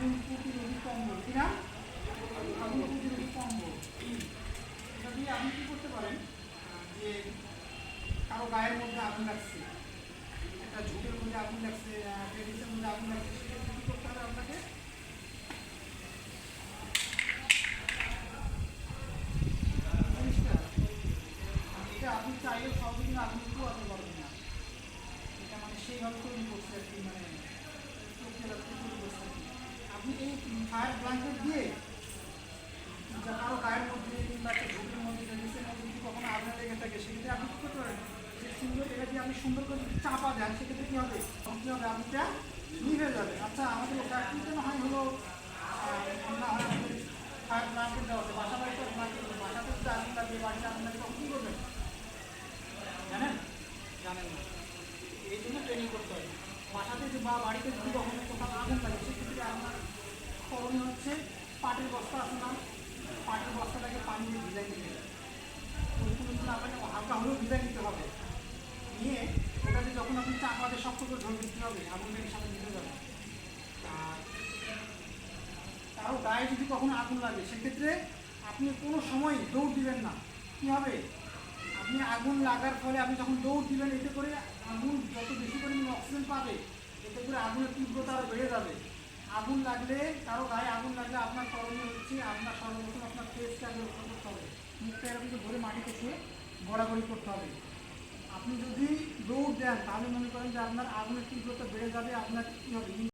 আগুন প্রতিরোধী কম্বল, কি নাম? আগুন প্রতিরোধী কম্বল। এটা দিয়ে আপনি কী করতে পারেন, যে কারো গায়ের মধ্যে আগুন লাগছে, একটা ঝুঁকের মধ্যে আগুন লাগছে, টেনিসের মধ্যে আগুন লাগছে, সেক্ষেত্রে কী করতে হবে আপনাকে? এটা আপনি চাইলে সহজে কিন্তু আগুন পোয়াতে পারবেন না। এটা মানে সেইভাবে তৈরি করছে আর কি, মানে প্রক্রিয়াটা তৈরি করছে আর কি। আপনি এই ফায়ার ব্ল্যাঙ্কেট দিয়ে কারো গায়ের মধ্যে কিংবা একটা ঝুঁকির মধ্যে টেনিসের মধ্যে যদি কখনো আগুন লেগে থাকে, সেক্ষেত্রে আপনি কী করতে পারেন, যে সুন্দর এটা দিয়ে আপনি সুন্দর করে যদি চাপা দেন, সেক্ষেত্রে কী হবে, কী হবে, আগুনটা নিভে যাবে। আচ্ছা, আমাদের ফ্যাক্টরিতে না হয় হলো না হয় আমাদের ফায়ার ব্ল্যাঙ্কেট দেওয়া আছে, বাসা বাড়িতে ব্ল্যাঙ্কেট, বাসাতে যদি আগুন লাগবে, বাড়িতে আগুন লাগবে, তখন কী করবেন জানেন? জানেন না। এই জন্য ট্রেনিং করতে হয়। বাসাতে বা বাড়িতে যদি কখনো কোথাও আগুন লাগে, সেক্ষেত্রে আপনার করণীয় হচ্ছে পাটের বস্তা আছে না, পাটের বস্তাটাকে পানি দিয়ে ভিজাই নিতে হবে। ওইগুলো কিন্তু আপনাকে হালকা হলেও ভিজাই নিতে হবে। নিয়ে ওটাতে যখন আপনি চাপাতে শক্ত করে ঝোল দিতে হবে, আগুনটাকে সাথে দিতে যাবে। আর কারো গায়ে যদি কখনো আগুন লাগে, সেক্ষেত্রে আপনি কোনো সময় দৌড় দিবেন না। কী হবে, আপনি আগুন লাগার ফলে আপনি যখন দৌড় দিবেন, এতে করে আগুন যত বেশি পরিমাণে অক্সিজেন পাবে, এতে করে আগুনের তীব্রতা আরও বেড়ে যাবে। আগুন লাগলে, কারো গায়ে আগুন লাগলে আপনার করণীয় হচ্ছে, আপনার সর্বপ্রথম আপনার ফেসকে আগে রক্ষা করতে হবে, মুখটা এরকম ধরে মাটিতে ছুঁয়ে গড়াগড়ি করতে হবে। আপনি যদি দৌড় দেন, তাহলে মনে করেন যে আপনার আগুনের তীব্রতা বেড়ে যাবে, আপনার কী হবে,